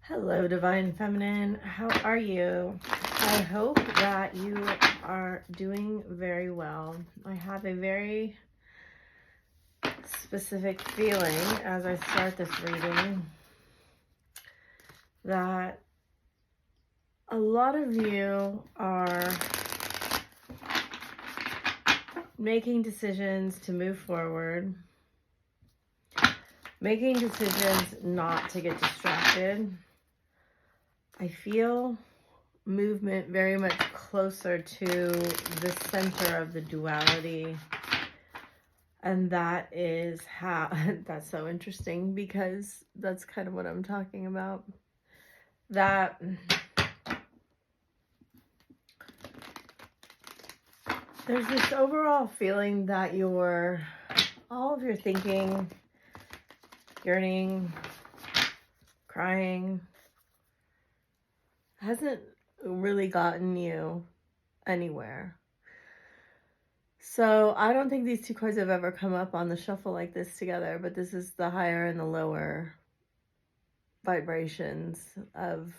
Hello, Divine Feminine. How are you? I hope that you are doing very well. I have a very specific feeling as I start this reading that a lot of you are making decisions to move forward, making decisions not to get distracted. I feel movement very much closer to the center of the duality. And that is how, that's so interesting because that's kind of what I'm talking about. That there's this overall feeling that all of your thinking, yearning, crying, hasn't really gotten you anywhere. So I don't think these two cards have ever come up on the shuffle like this together, but this is the higher and the lower vibrations of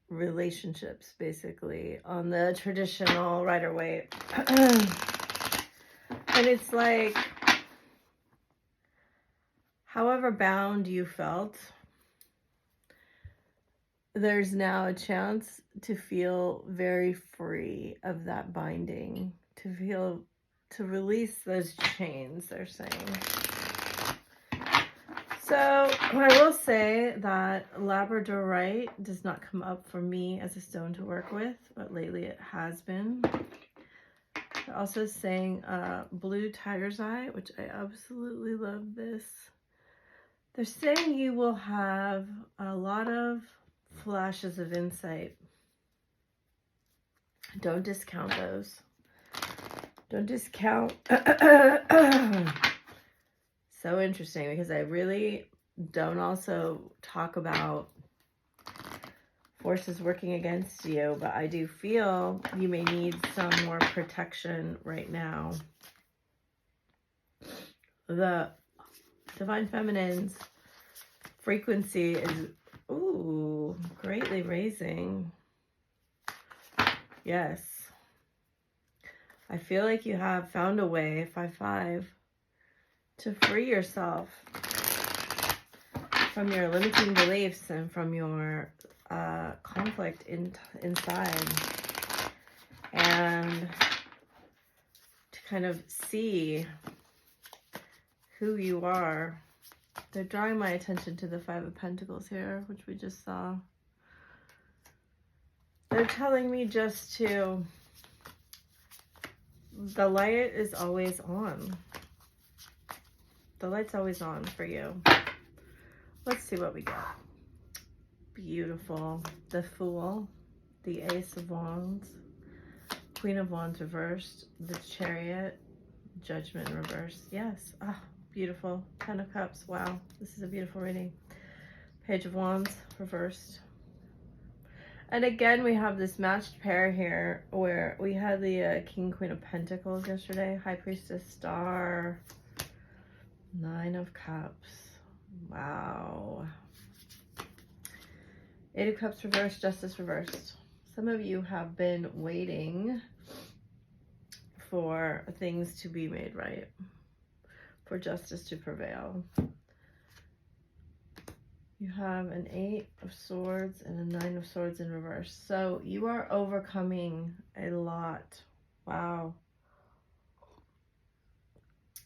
relationships, basically, on the traditional Rider-Waite. And it's like, however bound you felt, there's now a chance to feel very free of that binding, to release those chains, they're saying. So I will say that Labradorite does not come up for me as a stone to work with, but lately it has been. They're also saying blue tiger's eye, which I absolutely love this. They're saying you will have a lot of flashes of insight. Don't discount those. Don't discount. So interesting, because I really don't also talk about forces working against you, but I do feel you may need some more protection right now. The Divine Feminine's frequency is, greatly raising. Yes. I feel like you have found a way, 5-5, to free yourself from your limiting beliefs and from your conflict inside, and to kind of see who you are. They're drawing my attention to the 5 of Pentacles here, which we just saw. They're telling me just to, the light is always on. The light's always on for you. Let's see what we get. Beautiful. The Fool, the Ace of Wands, Queen of Wands reversed, the Chariot, Judgment reversed. Yes. Ah, beautiful. 10 of Cups. Wow. This is a beautiful reading. Page of Wands reversed. And again, we have this matched pair here where we had the King, Queen of Pentacles yesterday. High Priestess, Star, 9 of Cups. Wow. 8 of Cups reversed, Justice reversed. Some of you have been waiting for things to be made right, for justice to prevail. You have an 8 of Swords and a 9 of Swords in reverse. So you are overcoming a lot. Wow.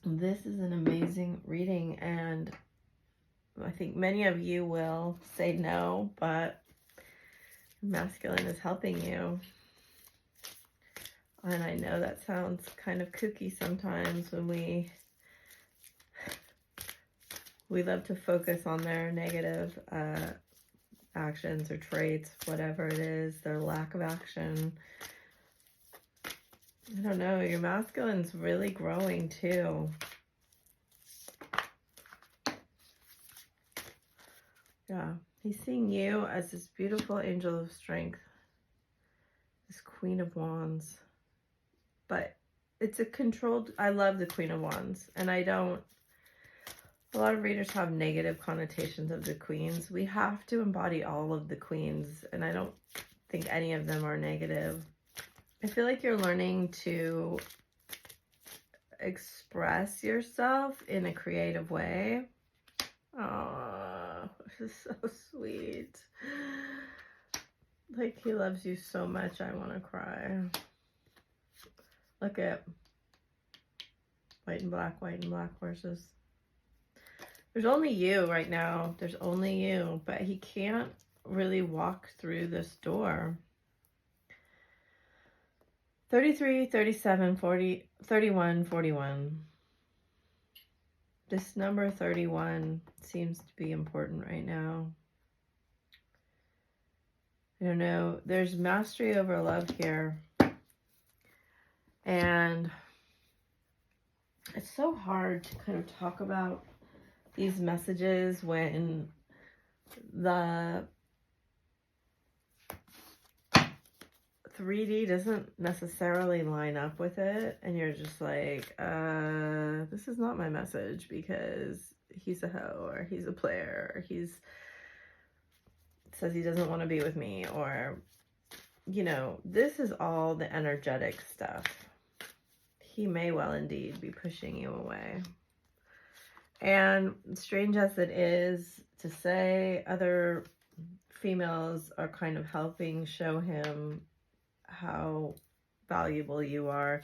This is an amazing reading, and I think many of you will say no, but masculine is helping you. And I know that sounds kind of kooky sometimes when we love to focus on their negative actions or traits, whatever it is, their lack of action. I don't know, your masculine's really growing too. Yeah, he's seeing you as this beautiful angel of strength, this Queen of Wands. But it's a controlled, I love the Queen of Wands, and I don't A lot of readers have negative connotations of the queens. We have to embody all of the queens, and I don't think any of them are negative. I feel like you're learning to express yourself in a creative way. Oh, this is so sweet. Like, he loves you so much, I want to cry. Look at white and black horses. There's only you right now. There's only you, but he can't really walk through this door. 33, 37, 40, 31, 41. This number 31 seems to be important right now. I don't know. There's mastery over love here. And it's so hard to kind of talk about these messages when the 3D doesn't necessarily line up with it, and you're just like, this is not my message, because he's a hoe, or he's a player, or says he doesn't want to be with me, or, you know, this is all the energetic stuff. He may well indeed be pushing you away. And strange as it is to say, other females are kind of helping show him how valuable you are.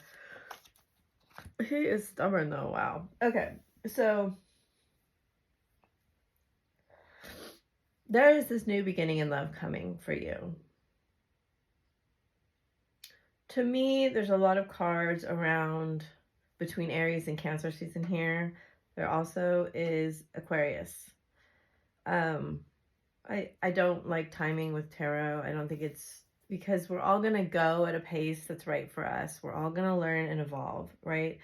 He is stubborn though. Wow. Okay, so there is this new beginning in love coming for you. To me, there's a lot of cards around between Aries and Cancer season here. There also is Aquarius. I don't like timing with tarot. I don't think it's, because we're all going to go at a pace that's right for us. We're all going to learn and evolve, right?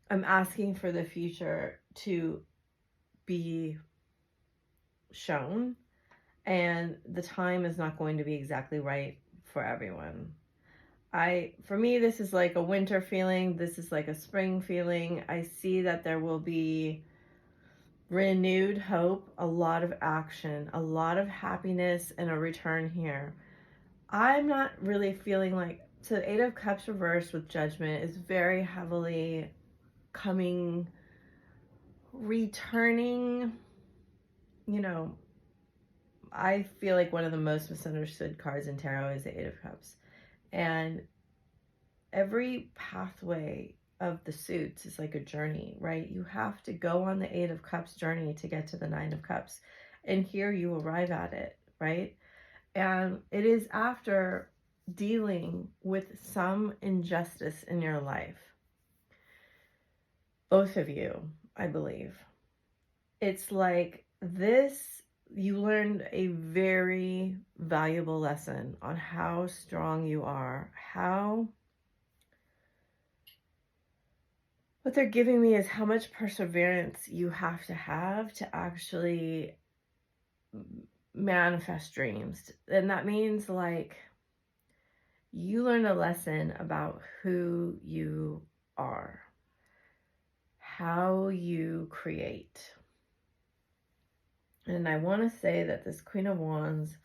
I'm asking for the future to be shown, and the time is not going to be exactly right for everyone. For me, this is like a winter feeling. This is like a spring feeling. I see that there will be renewed hope, a lot of action, a lot of happiness, and a return here. I'm not really feeling like, so the Eight of Cups reversed with Judgment is very heavily returning, you know. I feel like one of the most misunderstood cards in tarot is the Eight of Cups. And every pathway of the suits is like a journey, right? You have to go on the Eight of Cups journey to get to the Nine of Cups. And here you arrive at it, right? And it is after dealing with some injustice in your life. Both of you, I believe. It's like this, you learned a very valuable lesson on how strong you are. What they're giving me is how much perseverance you have to actually manifest dreams. And that means, like, you learn a lesson about who you are, how you create. And I want to say that this Queen of Wands,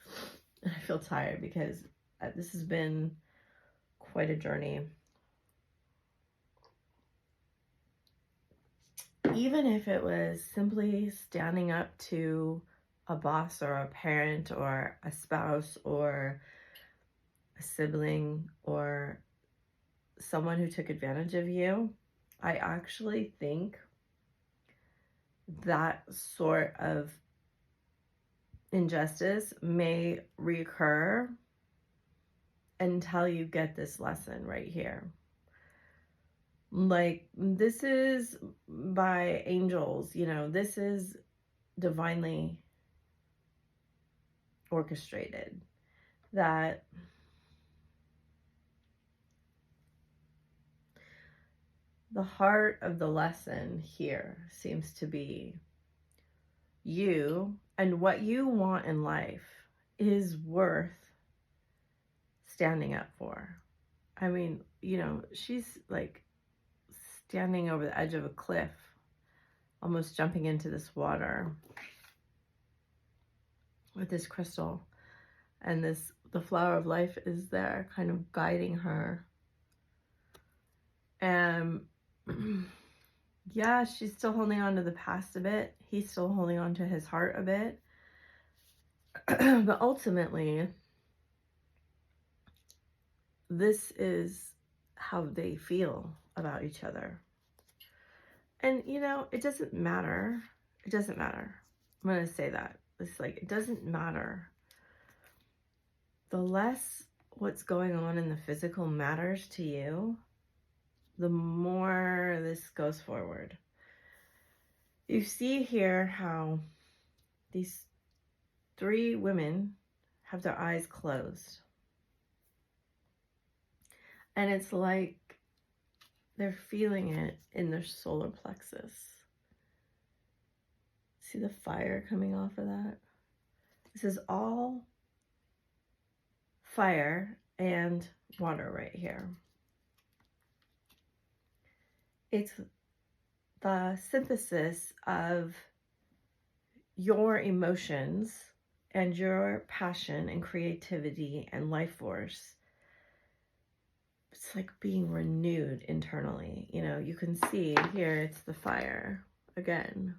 I feel tired because this has been quite a journey. Even if it was simply standing up to a boss or a parent or a spouse or a sibling or someone who took advantage of you, I actually think that sort of injustice may reoccur until you get this lesson right here. Like, this is by angels, you know, this is divinely orchestrated. That the heart of the lesson here seems to be you, and what you want in life is worth standing up for. I mean, you know, she's like standing over the edge of a cliff, almost jumping into this water with this crystal. And the flower of life is there kind of guiding her. And yeah, she's still holding on to the past a bit. He's still holding on to his heart a bit. But ultimately, this is how they feel about each other. And, you know, it doesn't matter. It doesn't matter. I'm going to say that. It's like, it doesn't matter. The less what's going on in the physical matters to you, the more this goes forward. You see here how these 3 women have their eyes closed. And it's like they're feeling it in their solar plexus. See the fire coming off of that? This is all fire and water right here. It's the synthesis of your emotions and your passion and creativity and life force. It's like being renewed internally. You know, you can see here, it's the fire again.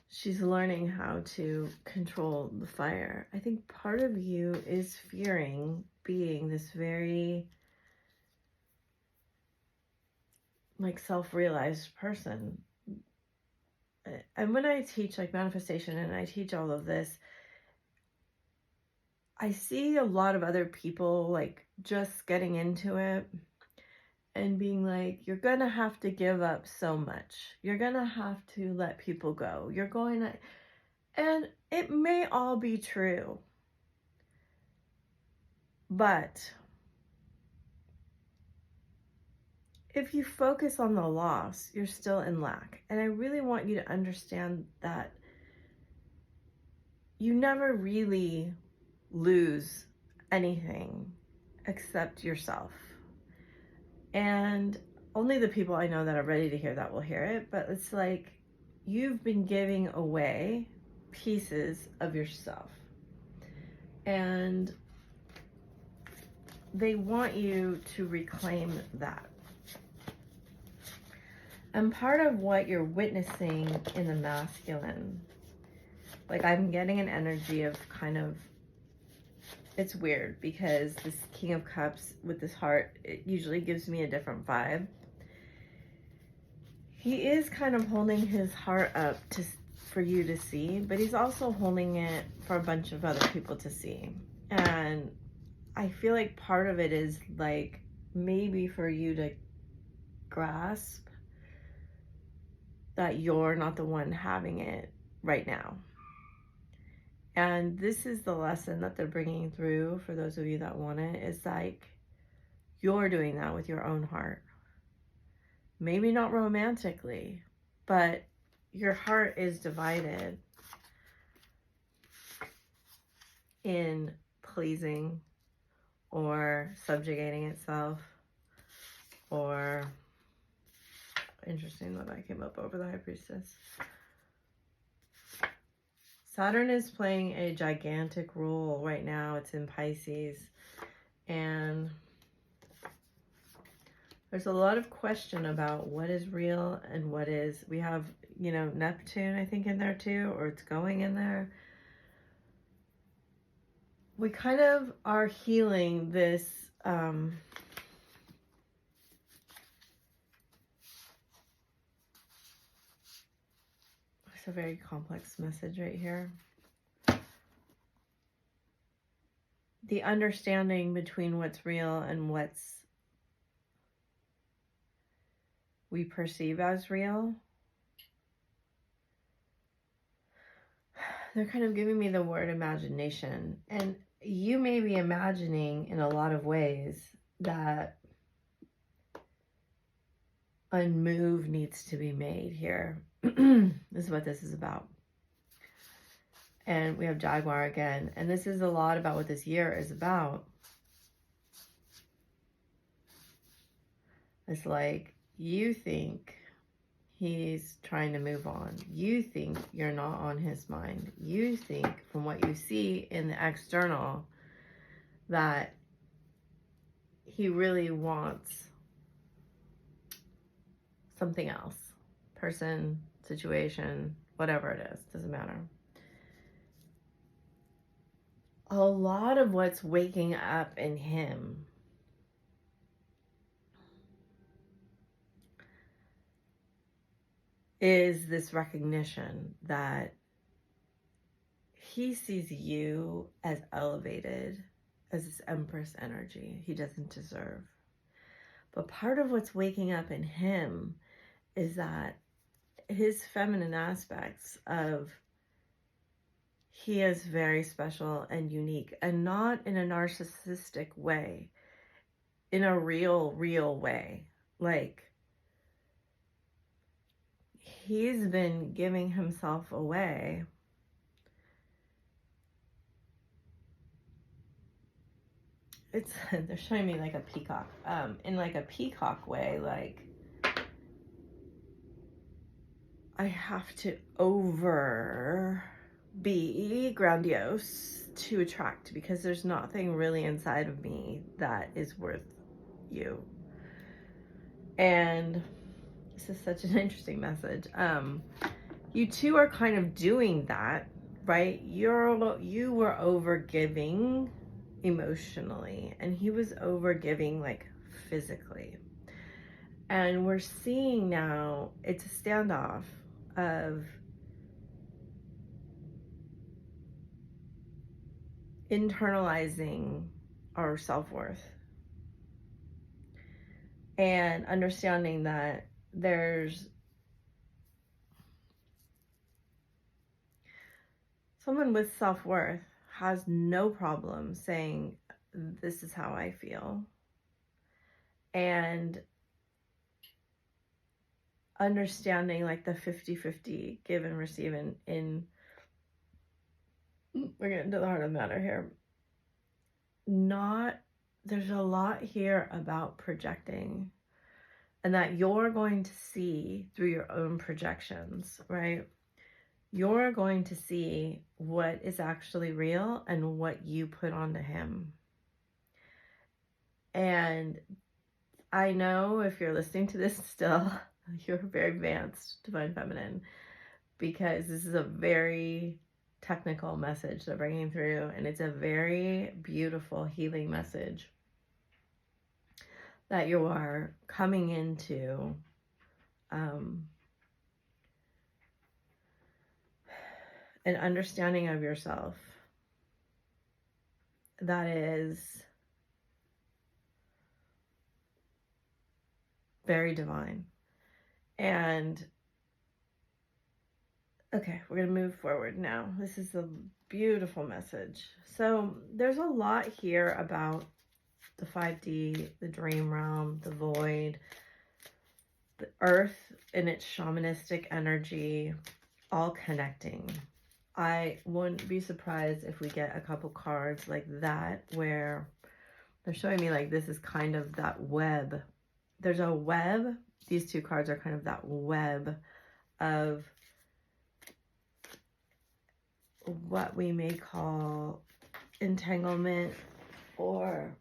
She's learning how to control the fire. I think part of you is fearing being this very like self-realized person. And when I teach like manifestation and I teach all of this, I see a lot of other people like just getting into it and being like, you're going to have to give up so much. You're going to have to let people go. You're going to, and it may all be true, but if you focus on the loss, you're still in lack. And I really want you to understand that you never really lose anything except yourself. And only the people I know that are ready to hear that will hear it. But it's like you've been giving away pieces of yourself. And they want you to reclaim that. And part of what you're witnessing in the masculine, like I'm getting an energy of kind of, it's weird because this King of Cups with this heart, it usually gives me a different vibe. He is kind of holding his heart up for you to see, but he's also holding it for a bunch of other people to see. And I feel like part of it is like maybe for you to grasp that you're not the one having it right now. And this is the lesson that they're bringing through for those of you that want it, is like you're doing that with your own heart. Maybe not romantically, but your heart is divided in pleasing or subjugating itself, or interesting that I came up over the High Priestess. Saturn is playing a gigantic role right now. It's in Pisces. And there's a lot of question about what is real and what is. We have, you know, Neptune, I think, in there too, or it's going in there. We kind of are healing this it's a very complex message right here. The understanding between what's real and what's we perceive as real. They're kind of giving me the word imagination. And you may be imagining in a lot of ways that a move needs to be made here. This is what this is about. And we have Jaguar again. And this is a lot about what this year is about. It's like you think he's trying to move on. You think you're not on his mind. You think, from what you see in the external, that he really wants something else. Person, situation, whatever it is, doesn't matter. A lot of what's waking up in him is this recognition that he sees you as elevated, as this Empress energy he doesn't deserve. But part of what's waking up in him is that his feminine aspects of he is very special and unique, and not in a narcissistic way, in a real way. Like, he's been giving himself away they're showing me like a peacock, in like a peacock way, like I have to be grandiose to attract, because there's nothing really inside of me that is worth you. And this is such an interesting message. You two are kind of doing that, right? You were over giving emotionally, and he was over giving like physically. And we're seeing now it's a standoff of internalizing our self-worth and understanding that there's someone with self-worth has no problem saying, this is how I feel, and understanding like the 50-50 give and receive in we're getting to the heart of the matter here. There's a lot here about projecting, and that you're going to see through your own projections, right? You're going to see what is actually real and what you put onto him. And I know if you're listening to this still, you're very advanced, Divine Feminine, because this is a very technical message they're bringing through, and it's a very beautiful healing message that you are coming into an understanding of yourself that is very divine. And okay, we're going to move forward now. This is a beautiful message. So there's a lot here about the 5D, the dream realm, the void, the earth in its shamanistic energy, all connecting. I wouldn't be surprised if we get a couple cards like that, where they're showing me like this is kind of that web. There's a web. These two cards are kind of that web of what we may call entanglement or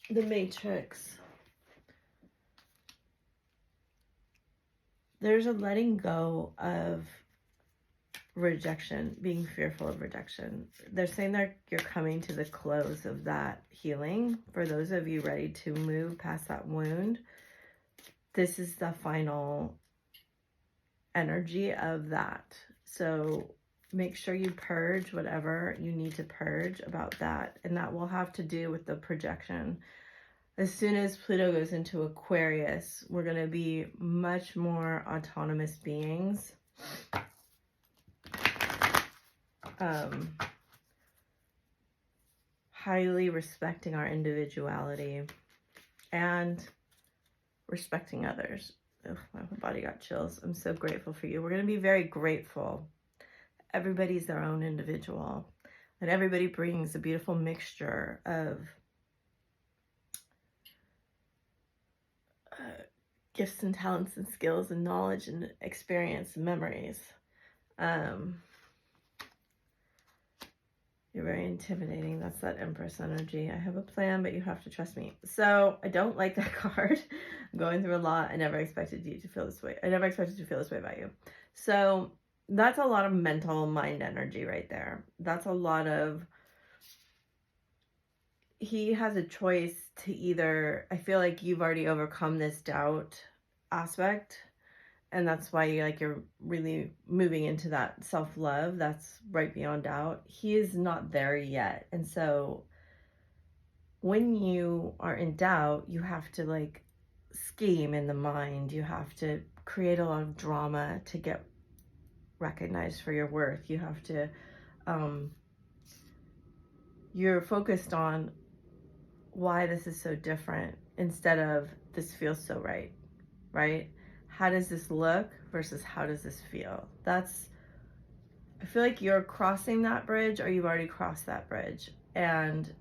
the matrix. There's a letting go of rejection, being fearful of rejection. They're saying that you're coming to the close of that healing. For those of you ready to move past that wound, this is the final energy of that. So make sure you purge whatever you need to purge about that. And that will have to do with the projection. As soon as Pluto goes into Aquarius, we're going to be much more autonomous beings. Highly respecting our individuality and respecting others. Ugh, my whole body got chills. I'm so grateful for you. We're going to be very grateful. Everybody's their own individual, and everybody brings a beautiful mixture of gifts and talents and skills and knowledge and experience and memories. You're very intimidating. That's that Empress energy. I have a plan, but you have to trust me. So I don't like that card. I'm going through a lot. I never expected you to feel this way. I never expected to feel this way about you. So that's a lot of mental mind energy right there. That's a lot of, he has a choice to either, I feel like you've already overcome this doubt aspect, and that's why you're really moving into that self-love that's right beyond doubt. He is not there yet. And so when you are in doubt, you have to like scheme in the mind. You have to create a lot of drama to get recognized for your worth. You have to, you're focused on why this is so different instead of this feels so right, right? How does this look versus how does this feel? That's, I feel like you're crossing that bridge, or you've already crossed that bridge. And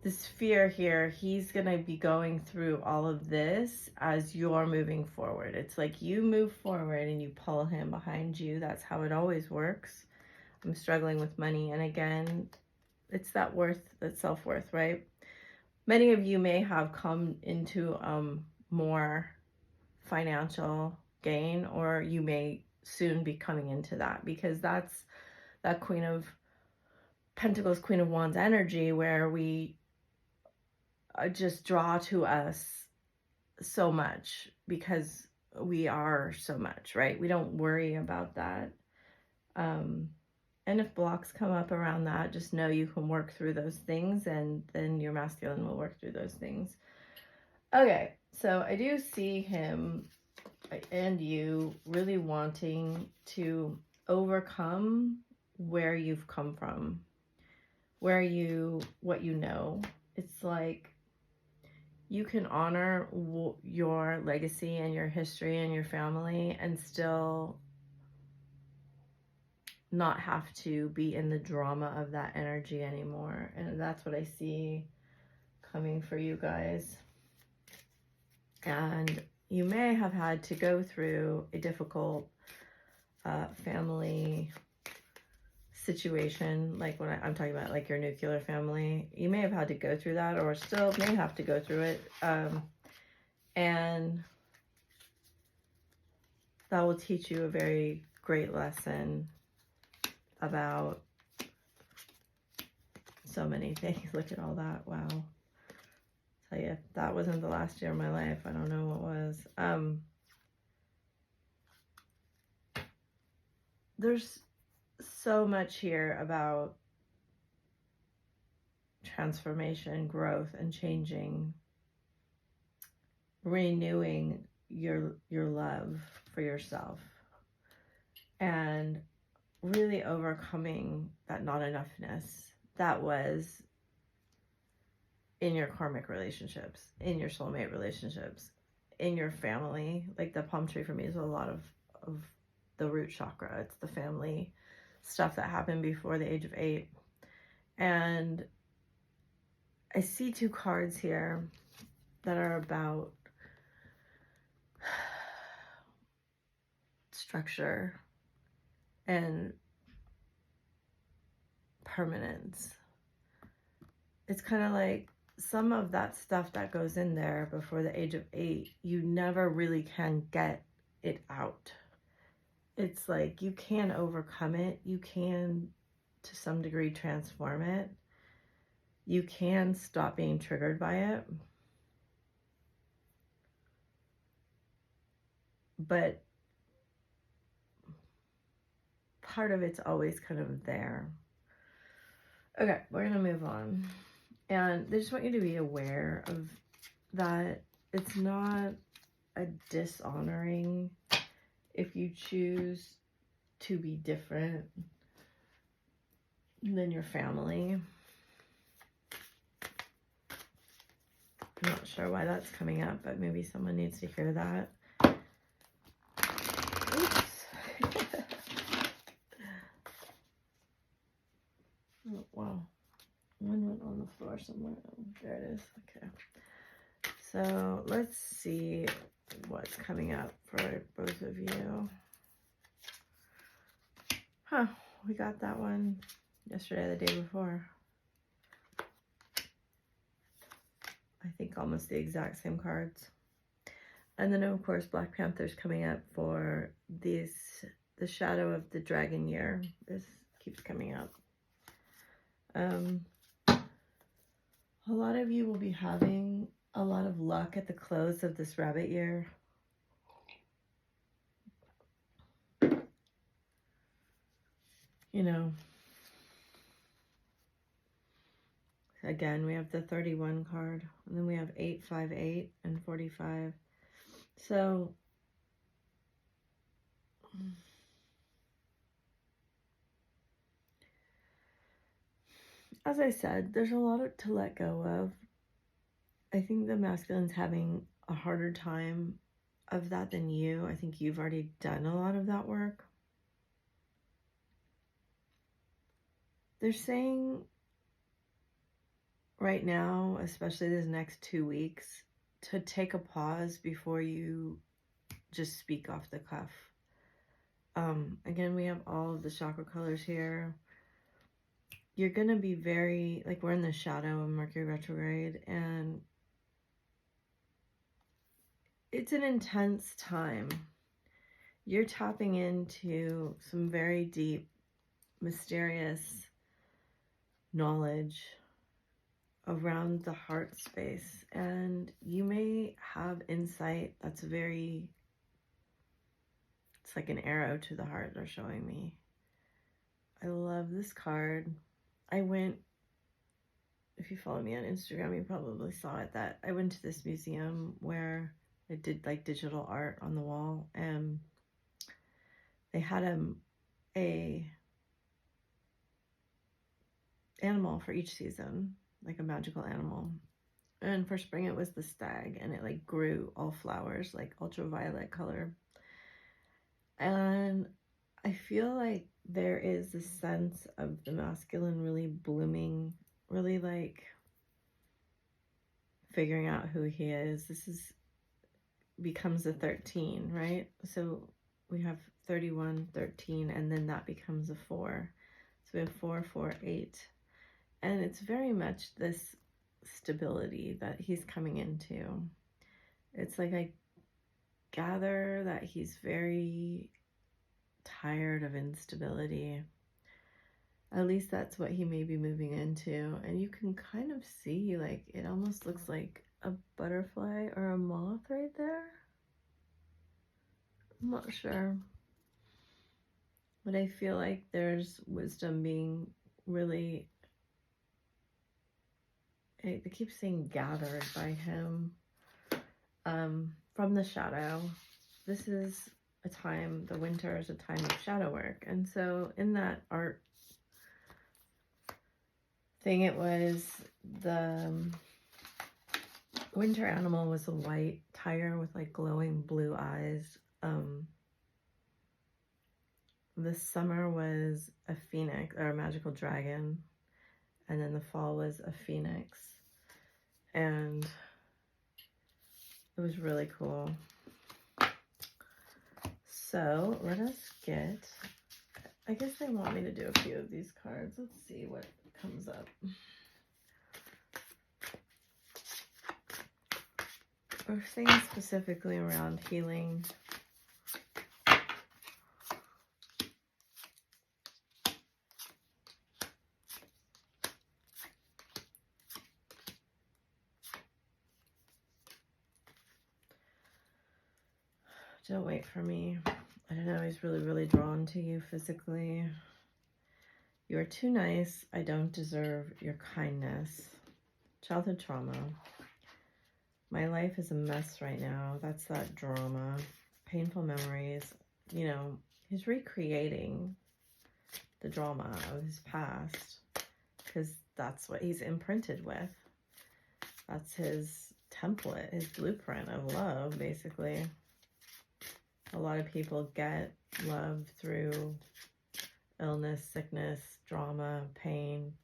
this fear here, he's going to be going through all of this as you're moving forward. It's like you move forward and you pull him behind you. That's how it always works. I'm struggling with money. And again, it's that worth, that self-worth, right? Many of you may have come into more financial gain, or you may soon be coming into that, because that's that Queen of Pentacles, Queen of Wands energy, where we just draw to us so much because we are so much, right? We don't worry about that. And if blocks come up around that, just know you can work through those things, and then your masculine will work through those things. Okay, so I do see him and you really wanting to overcome where you've come from, what you know. It's like you can honor your legacy and your history and your family and still not have to be in the drama of that energy anymore. And that's what I see coming for you guys. And you may have had to go through a difficult family situation, like when I'm talking about like your nuclear family. You may have had to go through that, or still may have to go through it. And that will teach you a very great lesson about so many things. Look at all that. Wow. Tell you, if that wasn't the last year of my life, I don't know what was. There's so much here about transformation, growth, and changing, renewing your love for yourself, and really overcoming that not enoughness that was in your karmic relationships, in your soulmate relationships, in your family. Like the palm tree for me is a lot of the root chakra. It's the family stuff that happened before the age of 8. And I see 2 cards here that are about structure and permanence. It's kind of like some of that stuff that goes in there before the age of 8, you never really can get it out. It's like you can overcome it. You can, to some degree, transform it. You can stop being triggered by it. But part of it's always kind of there. Okay, we're going to move on. And I just want you to be aware of that. It's not a dishonoring if you choose to be different than your family. I'm not sure why that's coming up, but maybe someone needs to hear that. Oops. Oh, wow. One went on the floor somewhere. Oh, there it is. Okay. So let's see what's coming up for both of you. Huh, we got that one yesterday or the day before. I think almost the exact same cards. And then of course Black Panther's coming up for the shadow of the dragon year. This keeps coming up. A lot of you will be having a lot of luck at the close of this rabbit year. You know, again, we have the 31 card, and then we have 8, 5, 8, and 45. So, as I said, there's a lot to let go of. I think the masculine's having a harder time of that than you. I think you've already done a lot of that work. They're saying right now, especially this next 2 weeks, to take a pause before you just speak off the cuff. Again, we have all of the chakra colors here. You're going to be very, like, we're in the shadow of Mercury retrograde, and it's an intense time. You're tapping into some very deep, mysterious knowledge around the heart space, and you may have insight that's very, it's like an arrow to the heart, they're showing me. I love this card. I went, if you follow me on Instagram, you probably saw it, that I went to this museum where I did like digital art on the wall, and they had a animal for each season, like a magical animal. And for spring it was the stag, and it like grew all flowers, like ultraviolet color. And I feel like there is a sense of the masculine really blooming, really like figuring out who he is. This becomes a 13, right? So we have 31, 13, and then that becomes a 4. So we have 4, 4, 8. And it's very much this stability that he's coming into. It's like I gather that he's very tired of instability. At least that's what he may be moving into. And you can kind of see, like, it almost looks like a butterfly or a moth right there. I'm not sure. But I feel like there's wisdom being really, they keep saying gathered by him from the shadow. This is a time, the winter is a time of shadow work. And so in that art thing, it was the winter animal was a white tiger with like glowing blue eyes. The summer was a phoenix or a magical dragon, and then the fall was a phoenix, and it was really cool. So let us get, I guess they want me to do a few of these cards. Let's see what comes up. We're saying specifically around healing. Don't wait for me. I don't know, he's really, really drawn to you physically. You are too nice. I don't deserve your kindness. Childhood trauma. My life is a mess right now. That's that drama. Painful memories. You know, he's recreating the drama of his past because that's what he's imprinted with. That's his template, his blueprint of love, basically. A lot of people get love through illness, sickness, drama, pain.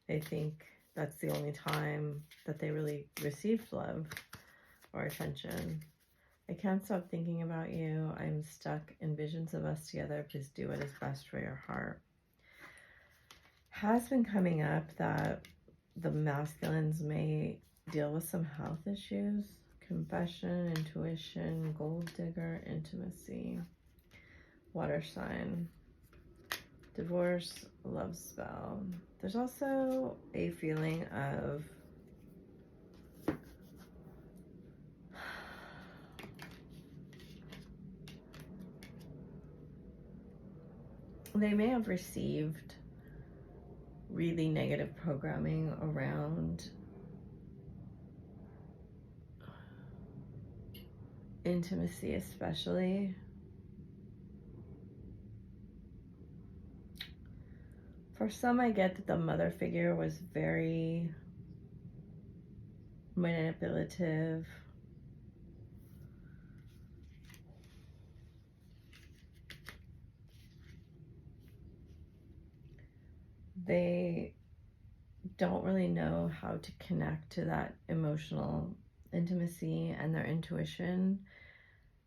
They think that's the only time that they really received love. or attention. I can't stop thinking about you. I'm stuck in visions of us together. Please do what is best for your heart. Has been coming up that the masculines may deal with some health issues. Confession, intuition, gold digger, intimacy, water sign, divorce, love spell. There's also a feeling of they may have received really negative programming around intimacy, especially. For some, I get that the mother figure was very manipulative. They don't really know how to connect to that emotional intimacy and their intuition.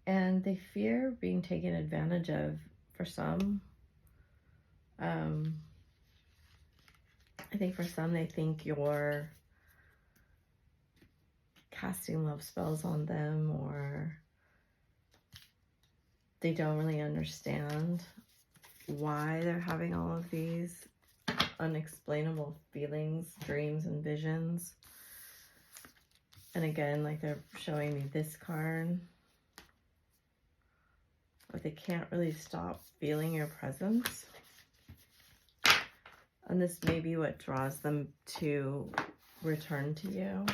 And they fear being taken advantage of for some. I think for some, they think you're casting love spells on them, or they don't really understand why they're having all of these unexplainable feelings, dreams, and visions. And again, like they're showing me this card, but they can't really stop feeling your presence. And this may be what draws them to return to you.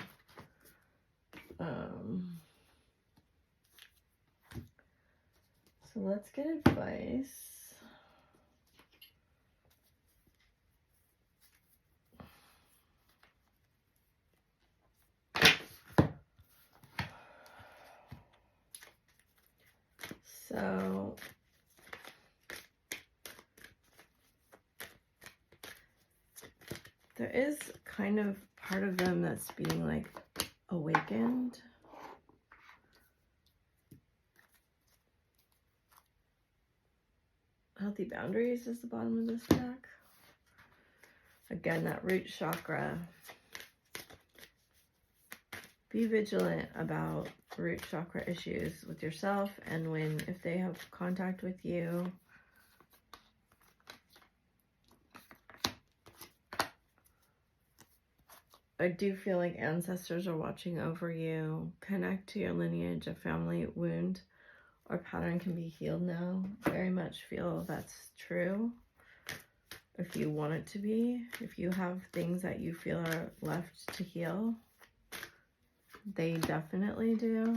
So let's get advice. So there is kind of part of them that's being like awakened. Healthy boundaries is the bottom of this deck. Again, that root chakra. Be vigilant about root chakra issues with yourself, and if they have contact with you. I do feel like ancestors are watching over you. Connect to your lineage. A family wound or pattern can be healed now. Very much feel that's true. If you want it to be, if you have things that you feel are left to heal, they definitely do.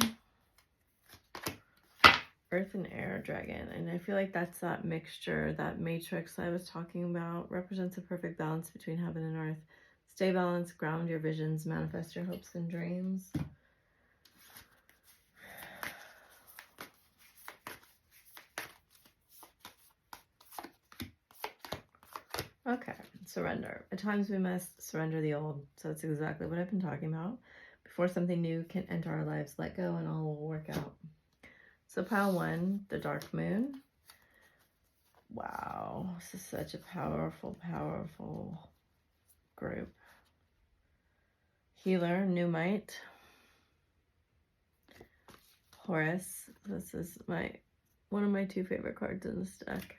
Earth and air dragon. And I feel like that's that mixture, that matrix I was talking about. Represents a perfect balance between heaven and earth. Stay balanced, ground your visions, manifest your hopes and dreams. Okay, surrender. At times we must surrender the old. So that's exactly what I've been talking about. Before something new can enter our lives, let go and all will work out. So pile 1, the dark moon. Wow, this is such a powerful, powerful group. Healer, Pneumite. Horus, this is one of my 2 favorite cards in this deck.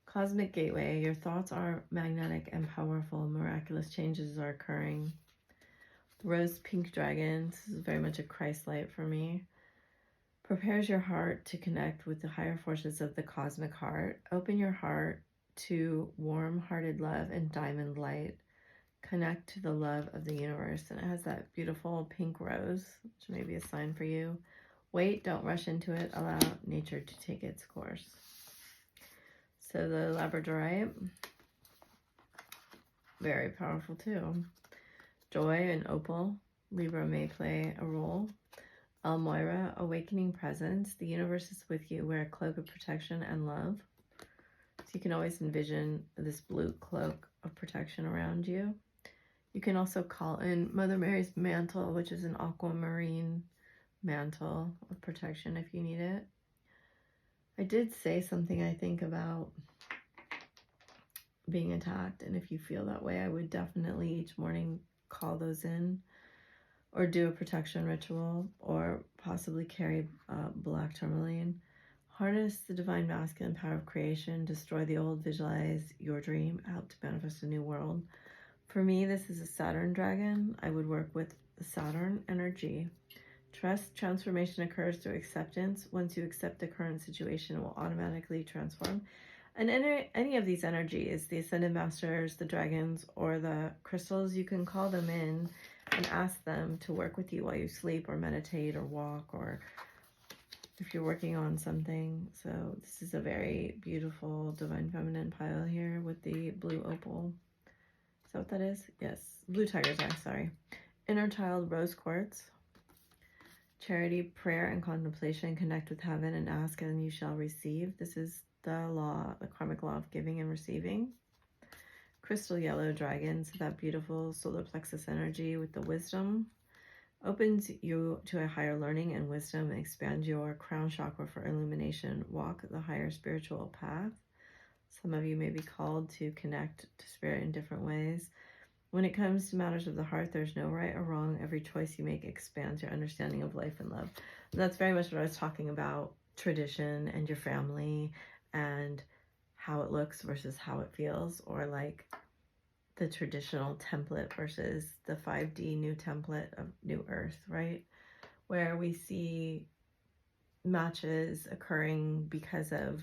Cosmic Gateway, your thoughts are magnetic and powerful. Miraculous changes are occurring. Rose Pink Dragon, this is very much a Christ light for me. Prepares your heart to connect with the higher forces of the cosmic heart. Open your heart to warm-hearted love and diamond light. Connect to the love of the universe. And it has that beautiful pink rose, which may be a sign for you. Wait, don't rush into it. Allow nature to take its course. So the Labradorite, very powerful too. Joy and Opal, Libra may play a role. Almoira, awakening presence. The universe is with you. Wear a cloak of protection and love. So you can always envision this blue cloak of protection around you. You can also call in Mother Mary's mantle, which is an aquamarine mantle of protection if you need it. I did say something, I think, about being attacked, and if you feel that way, I would definitely each morning call those in, or do a protection ritual, or possibly carry black tourmaline. Harness the divine masculine power of creation, destroy the old, visualize your dream, help to manifest a new world. For me, this is a Saturn dragon. I would work with the Saturn energy. Trust transformation occurs through acceptance. Once you accept the current situation, it will automatically transform. And any of these energies, the Ascended Masters, the dragons, or the crystals, you can call them in and ask them to work with you while you sleep or meditate or walk, or if you're working on something. So this is a very beautiful Divine Feminine pile here with the blue opal. Is that what that is? Yes. Blue tiger's eye, sorry. Inner child rose quartz. Charity, prayer, and contemplation. Connect with heaven and ask and you shall receive. This is the law, the karmic law of giving and receiving. Crystal yellow dragon, so that beautiful solar plexus energy with the wisdom. Opens you to a higher learning and wisdom and expands your crown chakra for illumination. Walk the higher spiritual path. Some of you may be called to connect to spirit in different ways. When it comes to matters of the heart, there's no right or wrong. Every choice you make expands your understanding of life and love. And that's very much what I was talking about, tradition and your family and how it looks versus how it feels, or like the traditional template versus the 5D new template of New Earth, right? Where we see matches occurring because of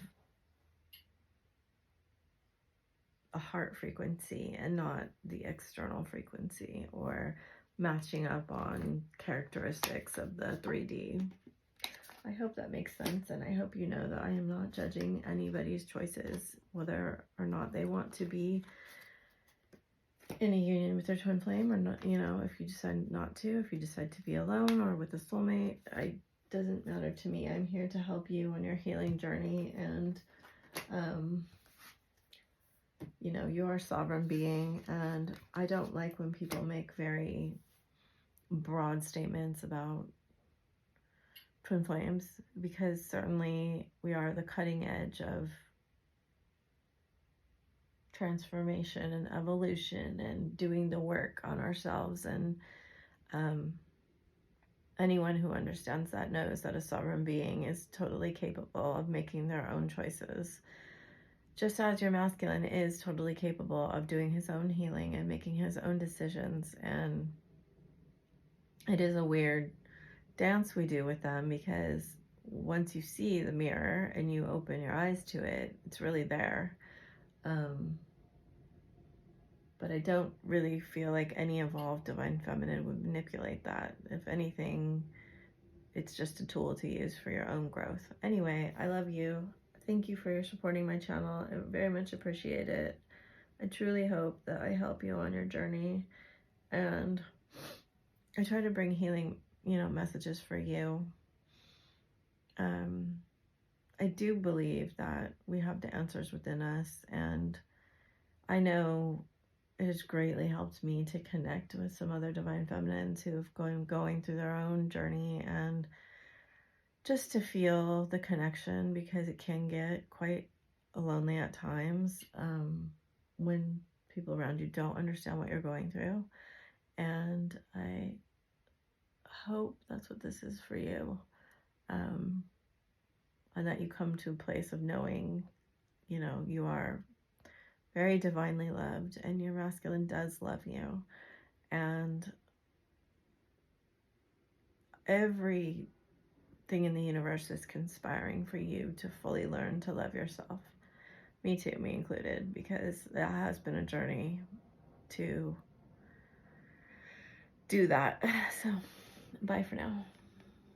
a heart frequency and not the external frequency, or matching up on characteristics of the 3D. I hope that makes sense, and I hope you know that I am not judging anybody's choices, whether or not they want to be in a union with their twin flame or not. You know, if you decide not to, if you decide to be alone or with a soulmate, it doesn't matter to me. I'm here to help you on your healing journey, and you know, you're a sovereign being, and I don't like when people make very broad statements about twin flames, because certainly we are the cutting edge of transformation and evolution and doing the work on ourselves, and anyone who understands that knows that a sovereign being is totally capable of making their own choices, just as your masculine is totally capable of doing his own healing and making his own decisions. And it is a weird dance we do with them, because once you see the mirror and you open your eyes to it, it's really there. But I don't really feel like any evolved divine feminine would manipulate that. If anything, it's just a tool to use for your own growth. Anyway, I love you. Thank you for supporting my channel. I very much appreciate it. I truly hope that I help you on your journey, and I try to bring healing, you know, messages for you. I do believe that we have the answers within us, and I know it has greatly helped me to connect with some other divine feminines who have going through their own journey, and just to feel the connection, because it can get quite lonely at times when people around you don't understand what you're going through. And I hope that's what this is for you, and that you come to a place of knowing, you know, you are very divinely loved, and your masculine does love you, and everything in the universe is conspiring for you to fully learn to love yourself. Me too, me included, because that has been a journey to do that. So bye for now.